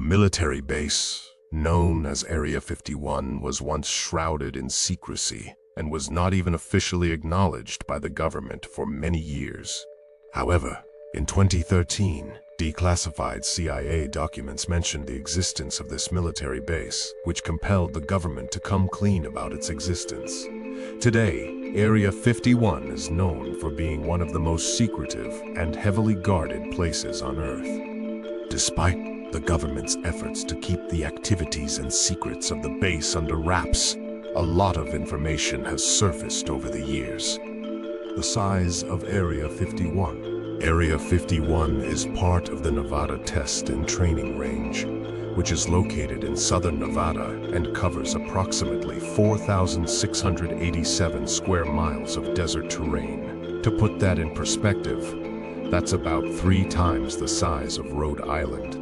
military base, known as Area 51, was once shrouded in secrecy and was not even officially acknowledged by the government for many years. However, in 2013, declassified CIA documents mentioned the existence of this military base, which compelled the government to come clean about its existence. Today, Area 51 is known for being one of the most secretive and heavily guarded places on Earth. Despite the government's efforts to keep the activities and secrets of the base under wraps, a lot of information has surfaced over the years. The size of Area 51. Area 51 is part of the Nevada Test and Training Range, which is located in southern Nevada and covers approximately 4,687 square miles of desert terrain. To put that in perspective, that's about 3 times the size of Rhode Island.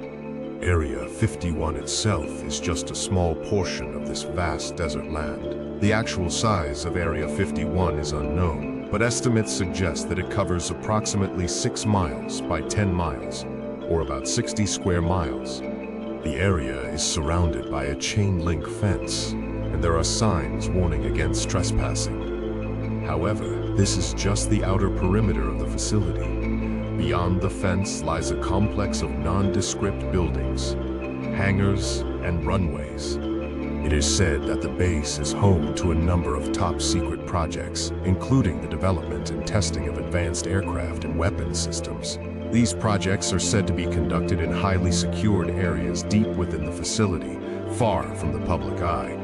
Area 51 itself is just a small portion of this vast desert land. The actual size of Area 51 is unknown, but estimates suggest that it covers approximately 6 miles by 10 miles, or about 60 square miles. The area is surrounded by a chain-link fence, and there are signs warning against trespassing. However, this is just the outer perimeter of the facility. Beyond the fence lies a complex of nondescript buildings, hangars, and runways. It is said that the base is home to a number of top-secret projects, including the development and testing of advanced aircraft and weapons systems. These projects are said to be conducted in highly secured areas deep within the facility, far from the public eye.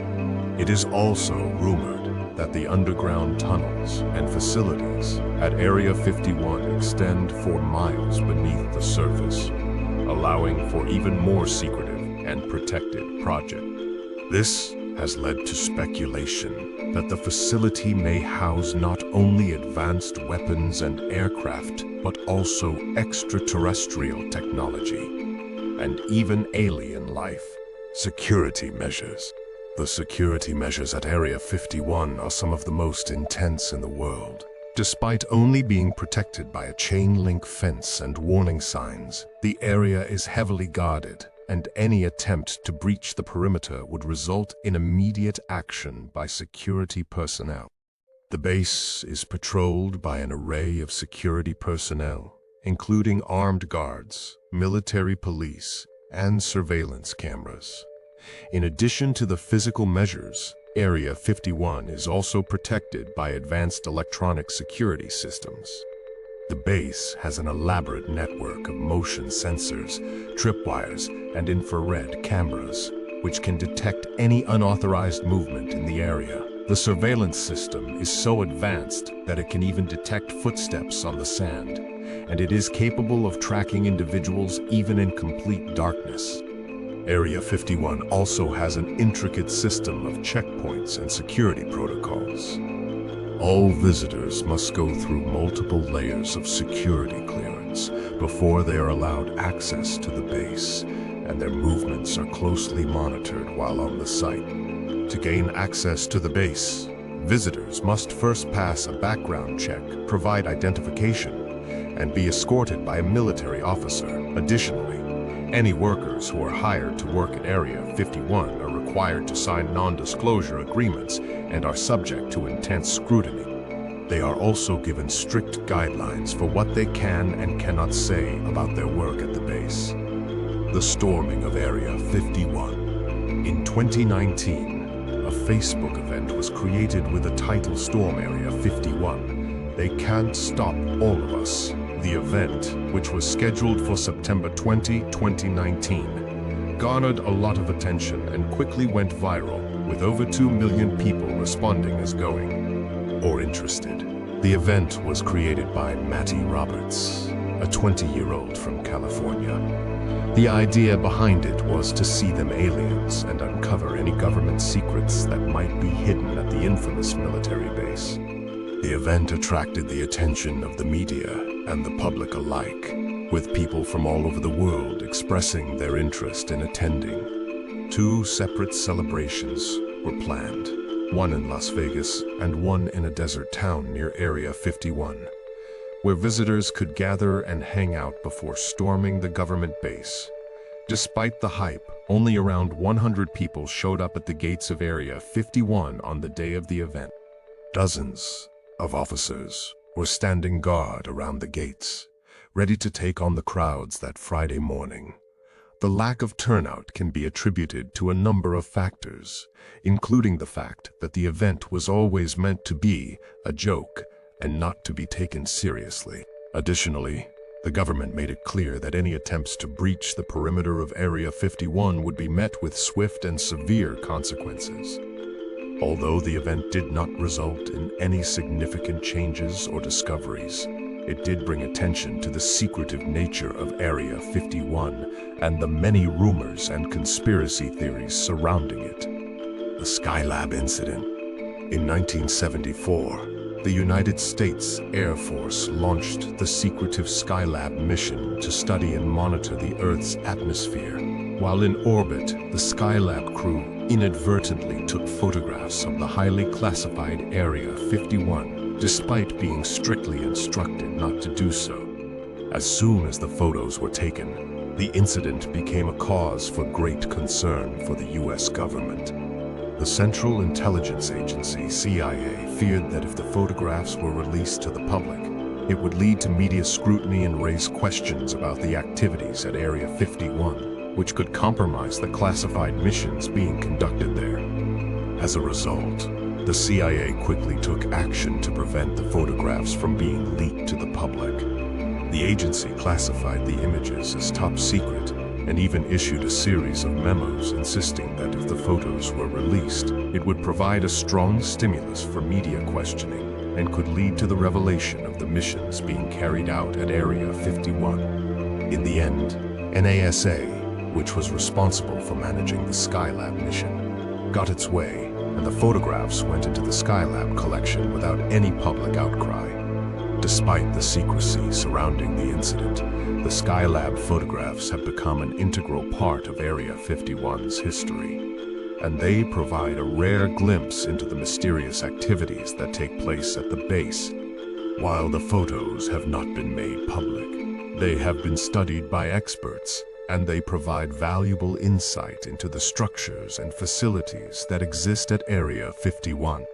It is also rumored that the underground tunnels and facilities at Area 51 extend for miles beneath the surface, allowing for even more secretive and protected projects. This has led to speculation that the facility may house not only advanced weapons and aircraft, but also extraterrestrial technology and even alien life. Security measures. The security measures at Area 51 are some of the most intense in the world. Despite only being protected by a chain-link fence and warning signs, the area is heavily guarded, and any attempt to breach the perimeter would result in immediate action by security personnel. The base is patrolled by an array of security personnel, including armed guards, military police, and surveillance cameras. In addition to the physical measures, Area 51 is also protected by advanced electronic security systems. The base has an elaborate network of motion sensors, tripwires, and infrared cameras, which can detect any unauthorized movement in the area. The surveillance system is so advanced that it can even detect footsteps on the sand, and it is capable of tracking individuals even in complete darkness. Area 51 also has an intricate system of checkpoints and security protocols. All visitors must go through multiple layers of security clearance before they are allowed access to the base, and their movements are closely monitored while on the site. To gain access to the base, visitors must first pass a background check, provide identification, and be escorted by a military officer. Additionally, any workers who are hired to work at Area 51 are required to sign non-disclosure agreements and are subject to intense scrutiny. They are also given strict guidelines for what they can and cannot say about their work at the base. The storming of Area 51. In 2019, a Facebook event was created with the title Storm Area 51. They can't stop all of us. The event, which was scheduled for September 20, 2019, garnered a lot of attention and quickly went viral, with over 2 million people responding as going or interested. The event was created by Matty Roberts, a 20-year-old from California. The idea behind it was to see them aliens and uncover any government secrets that might be hidden at the infamous military base. The event attracted the attention of the media and the public alike, with people from all over the world expressing their interest in attending. 2 separate celebrations were planned, one in Las Vegas and one in a desert town near Area 51, where visitors could gather and hang out before storming the government base. Despite the hype, only around 100 people showed up at the gates of Area 51 on the day of the event. Dozens of officers were standing guard around the gates, ready to take on the crowds that Friday morning. The lack of turnout can be attributed to a number of factors, including the fact that the event was always meant to be a joke and not to be taken seriously. Additionally, the government made it clear that any attempts to breach the perimeter of Area 51 would be met with swift and severe consequences. Although the event did not result in any significant changes or discoveries, it did bring attention to the secretive nature of Area 51 and the many rumors and conspiracy theories surrounding it. The Skylab incident. In 1974, the United States Air Force launched the secretive Skylab mission to study and monitor the Earth's atmosphere. While in orbit, the Skylab crew inadvertently took photographs of the highly classified Area 51, despite being strictly instructed not to do so. As soon as the photos were taken, the incident became a cause for great concern for the U.S. government. The Central Intelligence Agency, CIA, feared that if the photographs were released to the public, it would lead to media scrutiny and raise questions about the activities at Area 51, which could compromise the classified missions being conducted there. As a result, the CIA quickly took action to prevent the photographs from being leaked to the public. The agency classified the images as top secret and even issued a series of memos insisting that if the photos were released, it would provide a strong stimulus for media questioning and could lead to the revelation of the missions being carried out at Area 51. In the end, NASA, which was responsible for managing the Skylab mission, got its way, and the photographs went into the Skylab collection without any public outcry. Despite the secrecy surrounding the incident, the Skylab photographs have become an integral part of Area 51's history, and they provide a rare glimpse into the mysterious activities that take place at the base. While the photos have not been made public, they have been studied by experts, and they provide valuable insight into the structures and facilities that exist at Area 51.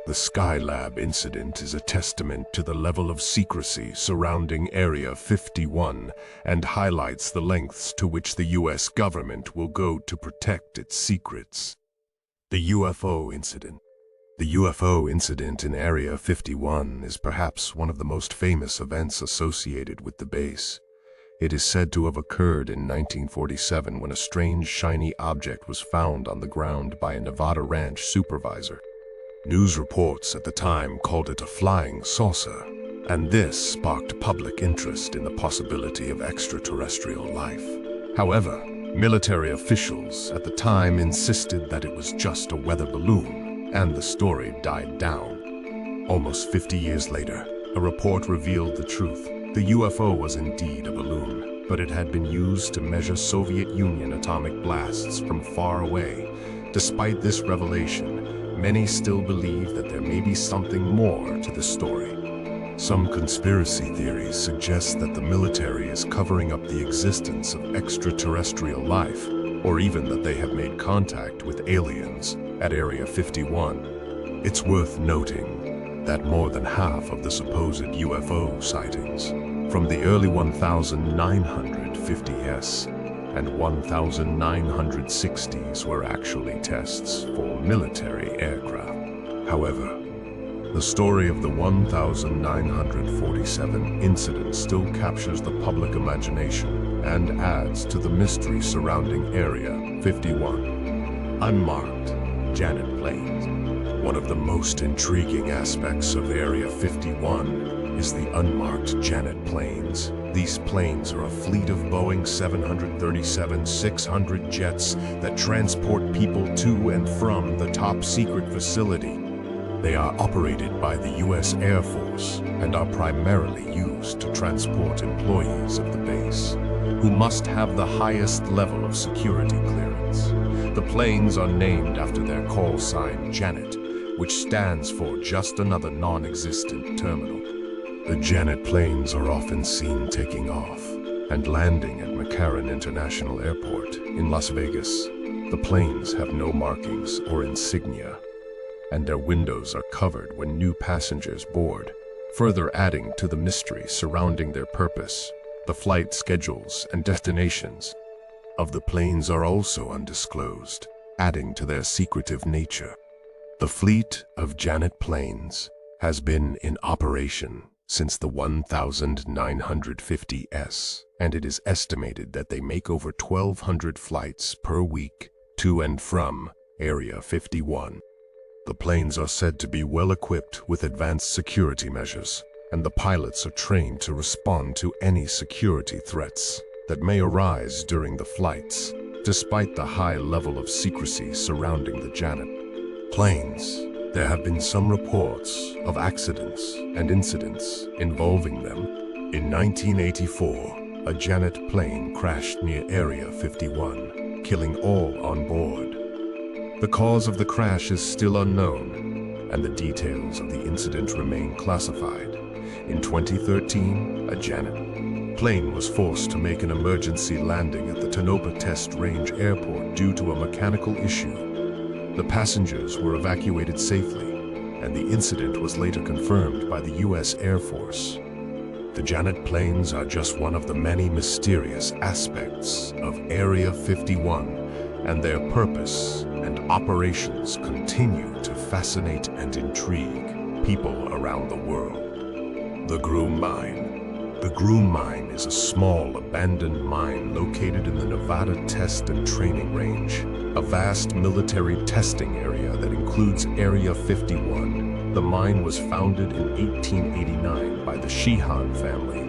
The Skylab incident is a testament to the level of secrecy surrounding Area 51 and highlights the lengths to which the U.S. government will go to protect its secrets. The UFO incident. The UFO incident in Area 51 is perhaps one of the most famous events associated with the base. It is said to have occurred in 1947 when a strange shiny object was found on the ground by a Nevada ranch supervisor. News reports at the time called it a flying saucer, and this sparked public interest in the possibility of extraterrestrial life. However, military officials at the time insisted that it was just a weather balloon, and the story died down. Almost 50 years later, a report revealed the truth. The UFO was indeed a balloon, but it had been used to measure Soviet Union atomic blasts from far away. Despite this revelation, many still believe that there may be something more to the story. Some conspiracy theories suggest that the military is covering up the existence of extraterrestrial life, or even that they have made contact with aliens at Area 51. It's worth noting that more than half of the supposed UFO sightings, from the early 1950s and 1960s, were actually tests for military aircraft. However, the story of the 1947 incident still captures the public imagination and adds to the mystery surrounding Area 51. Unmarked Janet planes. One of the most intriguing aspects of Area 51 is the unmarked Janet planes. These planes are a fleet of Boeing 737-600 jets that transport people to and from the top secret facility. They are operated by the U.S. Air Force and are primarily used to transport employees of the base, who must have the highest level of security clearance. The planes are named after their call sign Janet, which stands for just another non-existent terminal. The Janet planes are often seen taking off and landing at McCarran International Airport in Las Vegas. The planes have no markings or insignia, and their windows are covered when new passengers board, further adding to the mystery surrounding their purpose. The flight schedules and destinations of the planes are also undisclosed, adding to their secretive nature. The fleet of Janet planes has been in operation since the 1950s, and it is estimated that they make over 1,200 flights per week to and from Area 51. The planes are said to be well equipped with advanced security measures, and the pilots are trained to respond to any security threats that may arise during the flights, despite the high level of secrecy surrounding the Janet planes. There have been some reports of accidents and incidents involving them. In 1984, a Janet plane crashed near Area 51, killing all on board. The cause of the crash is still unknown, and the details of the incident remain classified. In 2013, a Janet plane was forced to make an emergency landing at the Tonopah Test Range Airport due to a mechanical issue. The passengers were evacuated safely, and the incident was later confirmed by the U.S. Air Force. The Janet planes are just one of the many mysterious aspects of Area 51, and their purpose and operations continue to fascinate and intrigue people around the world. The Groom Mine. The Groom Mine is a small, abandoned mine located in the Nevada Test and Training Range, a vast military testing area that includes Area 51. The mine was founded in 1889 by the Sheehan family,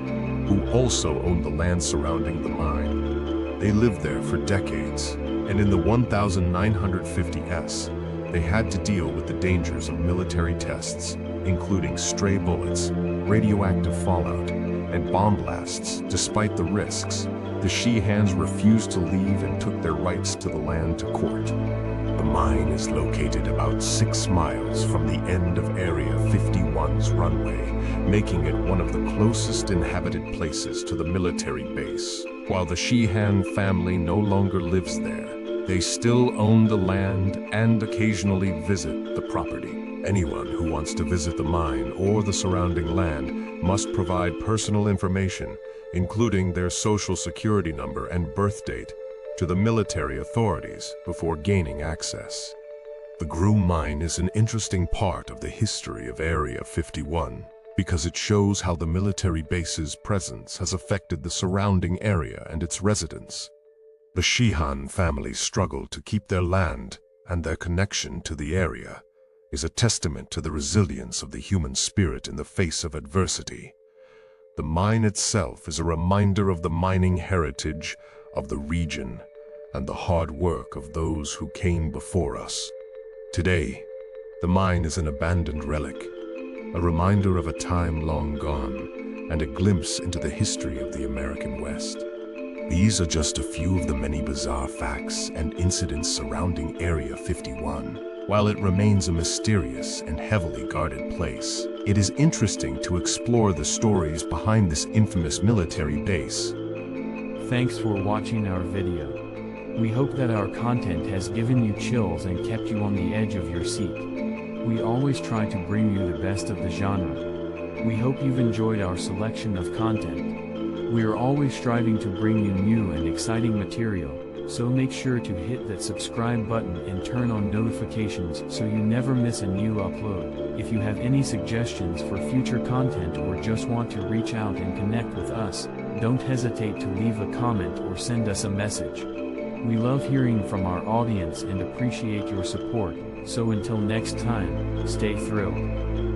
who also owned the land surrounding the mine. They lived there for decades, and in the 1950s, they had to deal with the dangers of military tests, including stray bullets, radioactive fallout, and bomb blasts. Despite the risks, the Sheehans refused to leave and took their rights to the land to court. The mine is located about 6 miles from the end of Area 51's runway, making it one of the closest inhabited places to the military base. While the Sheehan family no longer lives there, they still own the land and occasionally visit the property. Anyone who wants to visit the mine or the surrounding land must provide personal information, including their social security number and birth date, to the military authorities before gaining access. The Groom Mine is an interesting part of the history of Area 51 because it shows how the military base's presence has affected the surrounding area and its residents. The Sheehan family struggled to keep their land, and their connection to the area is a testament to the resilience of the human spirit in the face of adversity. The mine itself is a reminder of the mining heritage of the region and the hard work of those who came before us. Today, the mine is an abandoned relic, a reminder of a time long gone, and a glimpse into the history of the American West. These are just a few of the many bizarre facts and incidents surrounding Area 51. While it remains a mysterious and heavily guarded place, it is interesting to explore the stories behind this infamous military base. Thanks for watching our video. We hope that our content has given you chills and kept you on the edge of your seat. We always try to bring you the best of the genre. We hope you've enjoyed our selection of content. We are always striving to bring you new and exciting material, so make sure to hit that subscribe button and turn on notifications so you never miss a new upload. If you have any suggestions for future content or just want to reach out and connect with us, don't hesitate to leave a comment or send us a message. We love hearing from our audience and appreciate your support, so until next time, stay thrilled.